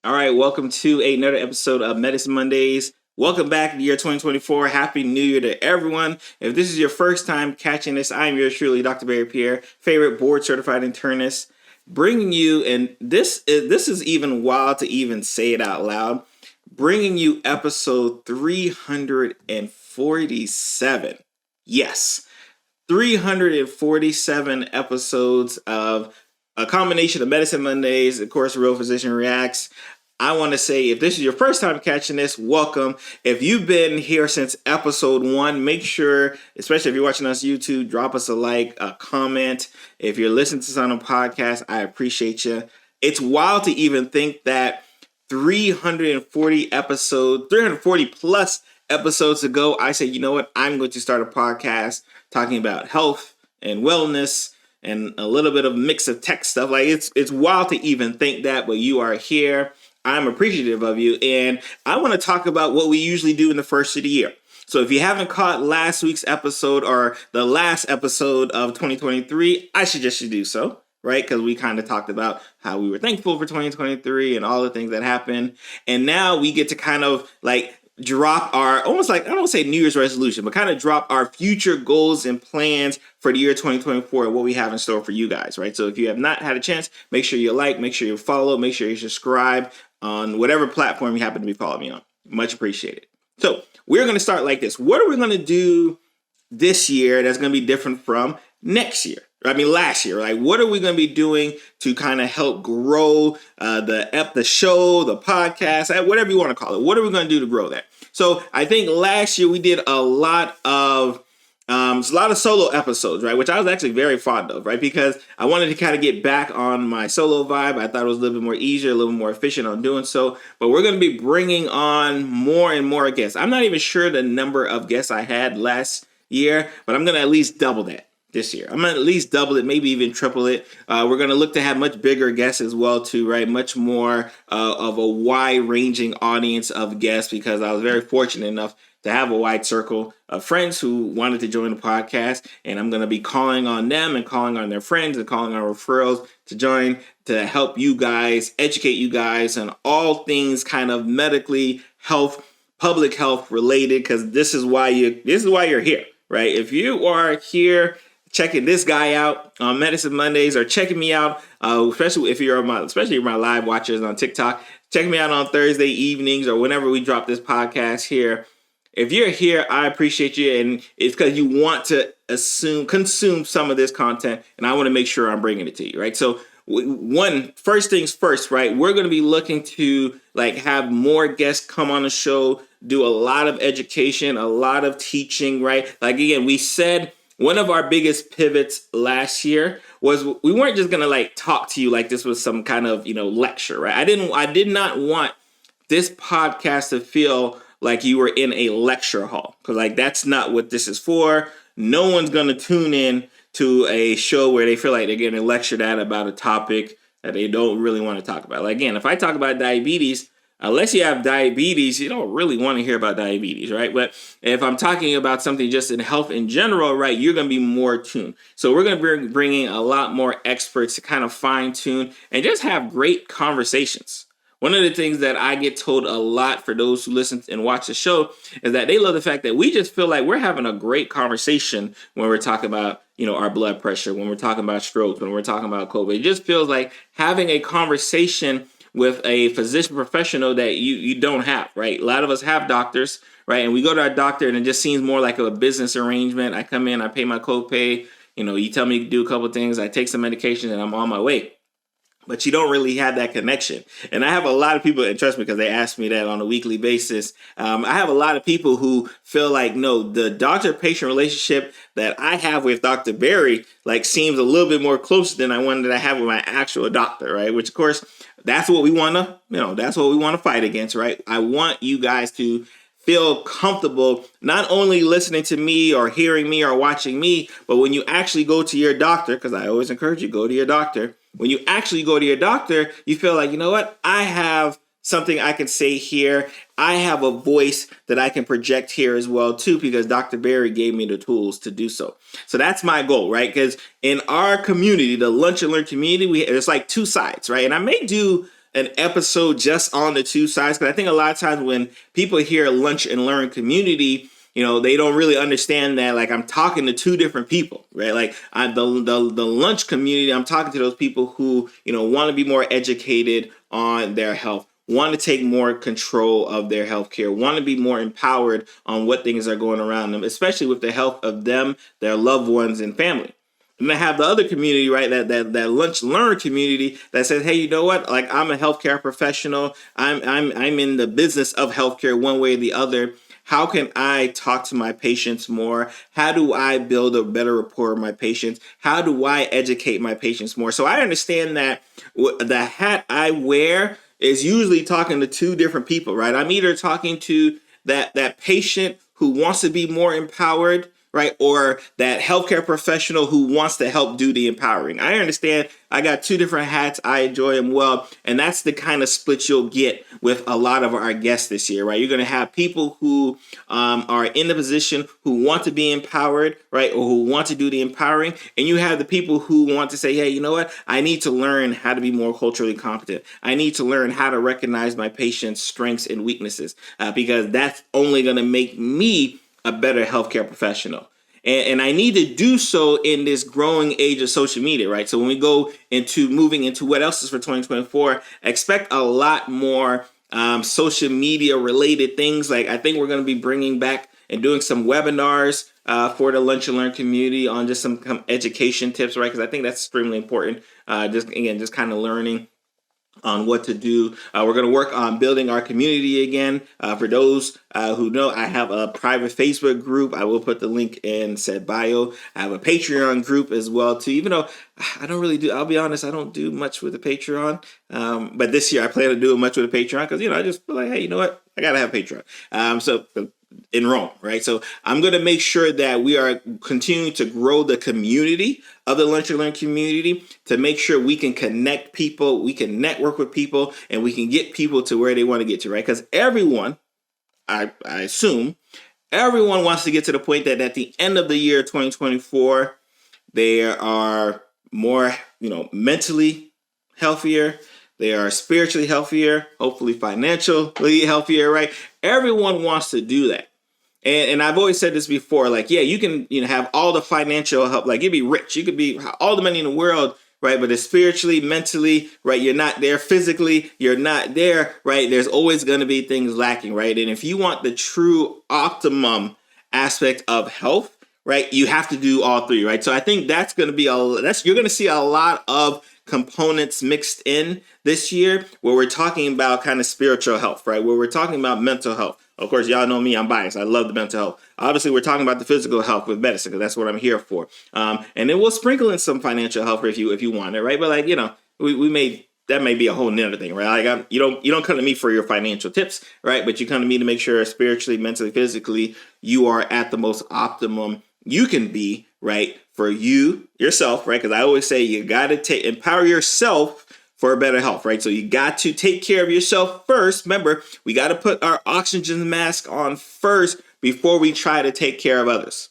All right, welcome to another episode of Medicine Mondays. Welcome back to the year 2024. Happy New Year to everyone. If this is your first time catching this, I'm yours truly, Dr. Pierre, favorite board-certified internist, bringing you, and this is even wild to even say it out loud, bringing you episode 347. Yes, 347 episodes of a combination of Medicine Mondays, of course, Real Physician Reacts. I want to say, if this is your first time catching this, welcome. If you've been here since episode 1, make sure, especially if you're watching us YouTube, drop us a like, a comment. If you're listening to this on a podcast, I appreciate you. It's wild to even think that 340 plus episodes ago, I said, you know what, I'm going to start a podcast talking about health and wellness and a little bit of mix of tech stuff. Like it's wild to even think that, but you are here. I'm appreciative of you, and I want to talk about what we usually do in the first of the year. So if you haven't caught last week's episode or the last episode of 2023, I suggest you do so, right? Because we kind of talked about how we were thankful for 2023 and all the things that happened. And now we get to kind of like drop our, almost like, I don't say New Year's resolution, but kind of drop our future goals and plans for the year 2024 and what we have in store for you guys, right? So if you have not had a chance, make sure you like, make sure you follow, make sure you subscribe on whatever platform you happen to be following me on. Much appreciated. So we're going to start like this. What are we going to do this year that's going to be different from last year? Like, what are we going to be doing to kind of help grow the show, the podcast, whatever you want to call it? What are we going to do to grow that? So I think last year we did a lot of solo episodes, right? Which I was actually very fond of, right? Because I wanted to kind of get back on my solo vibe. I thought it was a little bit more easier, a little more efficient on doing so. But we're going to be bringing on more and more guests. I'm not even sure the number of guests I had last year, but I'm going to at least double that this year. I'm going to at least double it, maybe even triple it. We're going to look to have much bigger guests as well, too, right? Much more of a wide-ranging audience of guests, because I was very fortunate enough to have a wide circle of friends who wanted to join the podcast, and I'm going to be calling on them and calling on their friends and calling on referrals to join to help you guys, educate you guys on all things kind of medically, health, public health related, because this is why you're here, right? If you are here checking this guy out on Medicine Mondays or checking me out, especially if you're my live watchers on TikTok, check me out on Thursday evenings or whenever we drop this podcast here. If you're here, I appreciate you, and it's because you want to consume some of this content, and I want to make sure I'm bringing it to you, right? So first things first, right? We're going to be looking to like have more guests come on the show, do a lot of education, a lot of teaching, right? Like again, we said one of our biggest pivots last year was we weren't just going to like talk to you like this was some kind of, lecture, right? I did not want this podcast to feel like you were in a lecture hall, because like that's not what this is for. No one's going to tune in to a show where they feel like they're getting lectured at about a topic that they don't really want to talk about. Like, again, if I talk about diabetes, unless you have diabetes, you don't really want to hear about diabetes, right? But if I'm talking about something just in health in general, right, you're going to be more tuned. So we're going to be bringing a lot more experts to kind of fine tune and just have great conversations. One of the things that I get told a lot for those who listen and watch the show is that they love the fact that we just feel like we're having a great conversation when we're talking about, our blood pressure, when we're talking about strokes, when we're talking about COVID. It just feels like having a conversation with a physician professional that you don't have, right? A lot of us have doctors, right? And we go to our doctor and it just seems more like a business arrangement. I come in, I pay my copay, you tell me to do a couple of things, I take some medication and I'm on my way. But you don't really have that connection. And I have a lot of people, and trust me, because they ask me that on a weekly basis. I have a lot of people who feel like, no, the doctor-patient relationship that I have with Dr. Barry, like, seems a little bit more close than one that I have with my actual doctor, right? Which, of course, that's what we want to fight against, right? I want you guys to feel comfortable not only listening to me or hearing me or watching me, but when you actually go to your doctor, because I always encourage you, go to your doctor. When you actually go to your doctor, you feel like, you know what? I have something I can say here. I have a voice that I can project here as well, too, because Dr. Barry gave me the tools to do so. So that's my goal, right? Because in our community, the Lunch and Learn community, there's like two sides, right? And I may do an episode just on the two sides, because I think a lot of times when people hear lunch and learn community, they don't really understand that, like, I'm talking to two different people, right? Like, the lunch community, I'm talking to those people who, want to be more educated on their health, want to take more control of their healthcare, want to be more empowered on what things are going around them, especially with the health of them, their loved ones, and family. And they have the other community, right? That lunch learn community that says, hey, you know what? Like, I'm a healthcare professional. I'm in the business of healthcare one way or the other. How can I talk to my patients more? How do I build a better rapport with my patients? How do I educate my patients more? So I understand that the hat I wear is usually talking to two different people, right? I'm either talking to that patient who wants to be more empowered, right? Or that healthcare professional who wants to help do the empowering. I understand I got two different hats. I enjoy them well. And that's the kind of split you'll get with a lot of our guests this year, right? You're going to have people who are in the position who want to be empowered, right? Or who want to do the empowering. And you have the people who want to say, hey, you know what? I need to learn how to be more culturally competent. I need to learn how to recognize my patient's strengths and weaknesses because that's only going to make me a better healthcare professional. And I need to do so in this growing age of social media, right? So when we go into moving into what else is for 2024, expect a lot more social media related things. Like, I think we're going to be bringing back and doing some webinars for the Lunch and Learn community on just some education tips, right? Because I think that's extremely important. Just kind of learning on what to do. We're going to work on building our community again. For those who know, I have a private Facebook group. I will put the link in said bio. I have a Patreon group as well too, even though I'll be honest, I don't do much with the Patreon. But this year I plan to do much with the Patreon because, I just feel like, hey, you know what? I got to have Patreon. So in Rome, right? So I'm going to make sure that we are continuing to grow the community of the Lunch and Learn community to make sure we can connect people, we can network with people, and we can get people to where they want to get to, right? Because everyone, I assume, everyone wants to get to the point that at the end of the year 2024, they are more, mentally healthier. They are spiritually healthier, hopefully financially healthier, right? Everyone wants to do that. And I've always said this before, like, yeah, you can, have all the financial help, like, you'd be rich. You could be all the money in the world, right? But it's spiritually, mentally, right? You're not there physically. You're not there, right? There's always going to be things lacking, right? And if you want the true optimum aspect of health, right, you have to do all three, right? So I think that's going to be you're going to see a lot of components mixed in this year where we're talking about kind of spiritual health, right? Where we're talking about mental health. Of course, y'all know me, I'm biased. I love the mental health. Obviously, we're talking about the physical health with medicine because that's what I'm here for. And then we'll sprinkle in some financial health if you want it, right? But like, that may be a whole nother thing, right? Like, you don't come to me for your financial tips, right? But you come to me to make sure spiritually, mentally, physically, you are at the most optimum you can be, right? For yourself, right? Because I always say you got to empower yourself for better health, right? So you got to take care of yourself first. Remember, we got to put our oxygen mask on first before we try to take care of others.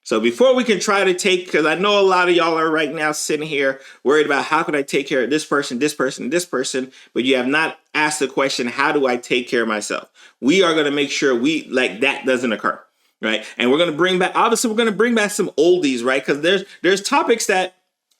So before we can try to because I know a lot of y'all are right now sitting here worried about how can I take care of this person, but you have not asked the question, how do I take care of myself? We are going to make sure that doesn't occur. Right. And we're going to bring back some oldies, right? Because there's topics that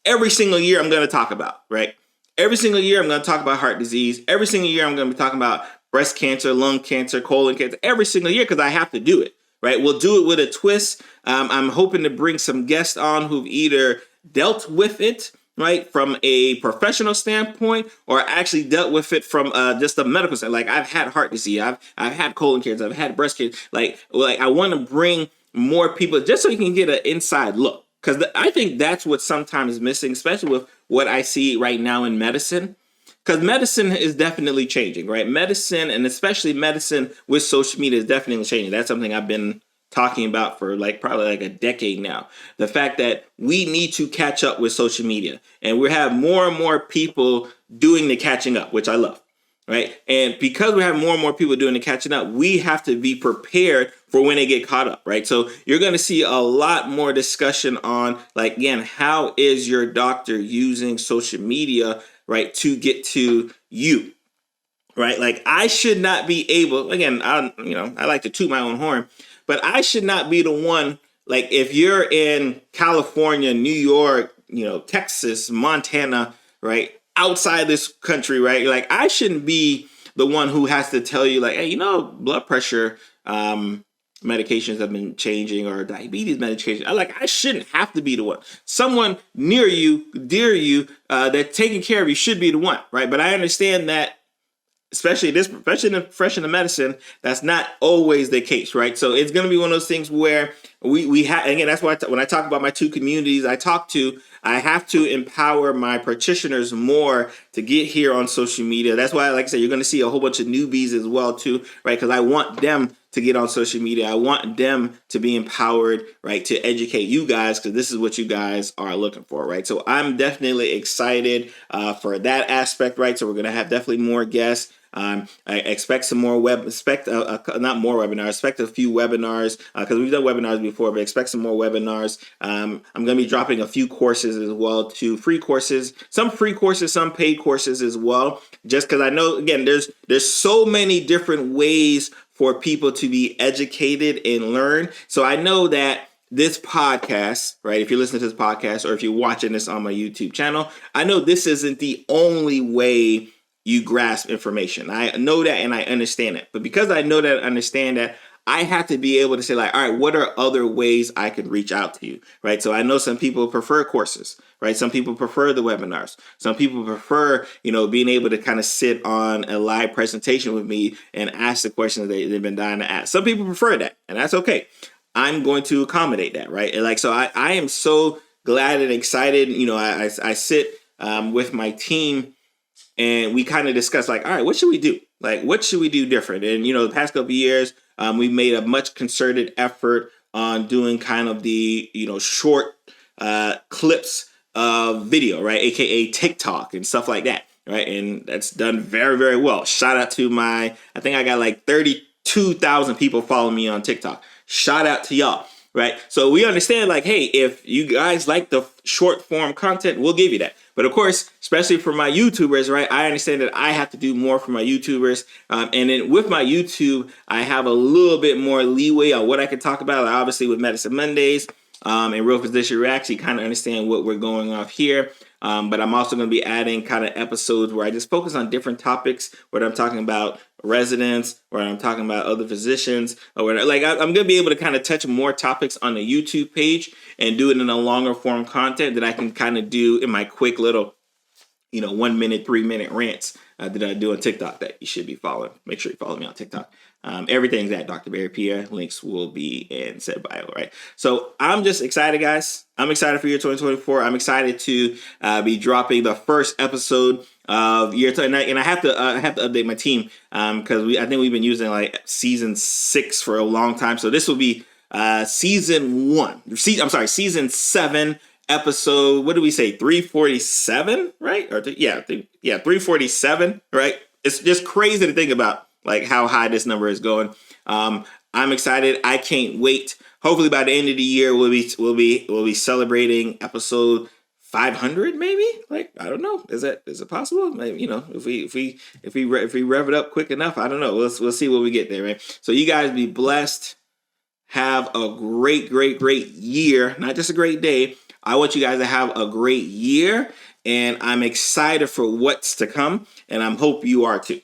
every single year I'm going to talk about, right? Every single year I'm going to talk about heart disease. Every single year I'm going to be talking about breast cancer, lung cancer, colon cancer, every single year because I have to do it, right? We'll do it with a twist. I'm hoping to bring some guests on who've either dealt with it, right, from a professional standpoint, or actually dealt with it from just a medical standpoint. Like, I've had heart disease, I've had colon cancer, I've had breast cancer. Like I want to bring more people just so you can get an inside look, because I think that's what sometimes is missing, especially with what I see right now in medicine. Because medicine is definitely changing, right? Medicine, and especially medicine with social media, is definitely changing. That's something I've been talking about for probably a decade now. The fact that we need to catch up with social media, and we have more and more people doing the catching up, which I love, right? And because we have more and more people doing the catching up, we have to be prepared for when they get caught up, right? So you're going to see a lot more discussion on, how is your doctor using social media, right, to get to you, right? Like I should not be able, again, I like to toot my own horn, but I should not be the one, like if you're in California, New York, Texas, Montana, right? Outside this country, right? Like I shouldn't be the one who has to tell you like, hey, blood pressure, medications have been changing or diabetes medication. I shouldn't have to be the one. Someone near you, dear you, that's taking care of you should be the one, right? But I understand that especially in the medicine, that's not always the case, right? So it's going to be one of those things where we have, again, that's why when I talk about my two communities I have to empower my practitioners more to get here on social media. That's why, like I said, you're going to see a whole bunch of newbies as well too, right? Because I want them to get on social media. I want them to be empowered, right, to educate you guys, because this is what you guys are looking for, right? So I'm definitely excited for that aspect, right? So we're going to have definitely more guests. I expect some more not more webinars, expect a few webinars because we've done webinars before, but expect some more webinars. I'm going to be dropping a few courses as well too, free courses, some paid courses as well, just because I know, again, there's so many different ways for people to be educated and learn. So I know that this podcast, right, if you're listening to this podcast or if you're watching this on my YouTube channel, I know this isn't the only way you grasp information. I know that and I understand it. But because I know that and understand that, I have to be able to say like, all right, what are other ways I could reach out to you, right? So I know some people prefer courses, right? Some people prefer the webinars. Some people prefer, being able to kind of sit on a live presentation with me and ask the questions they've been dying to ask. Some people prefer that, and that's okay. I'm going to accommodate that, right? And so I am so glad and excited. I sit with my team and we kind of discuss like, all right, what should we do? Like, what should we do different? And, the past couple of years, we've made a much concerted effort on doing kind of the, short clips of video, right? AKA TikTok and stuff like that, right? And that's done very, very well. Shout out to I think I got like 32,000 people following me on TikTok. Shout out to y'all. Right. So we understand like, hey, if you guys like the short form content, we'll give you that. But of course, especially for my YouTubers, right, I understand that I have to do more for my YouTubers. And then with my YouTube, I have a little bit more leeway on what I can talk about. Like obviously with Medicine Mondays and Real Physician Reacts, you kind of understand what we're going off here. But I'm also going to be adding kind of episodes where I just focus on different topics, where I'm talking about residents, where I'm talking about other physicians, or where, like I'm going to be able to kind of touch more topics on the YouTube page and do it in a longer form content that I can kind of do in my quick little, 1 minute, 3 minute rants that I do on TikTok that you should be following. Make sure you follow me on TikTok. Everything's at Dr. Barry Pierre. Links will be in said bio, right? So I'm just excited, guys. I'm excited for year 2024. I'm excited to be dropping the first episode of year 20, and I have to update my team because I think we've been using like season 6 for a long time. So this will be season 7 episode. What do we say? 347, right? 347, right? It's just crazy to think about like how high this number is going. I'm excited. I can't wait. Hopefully by the end of the year we'll be celebrating episode 500 maybe. Like I don't know. Is it possible? Maybe, if we rev it up quick enough, I don't know. We'll see what we get there, right? So you guys be blessed. Have a great, great, great year. Not just a great day. I want you guys to have a great year, and I'm excited for what's to come, and I hope you are too.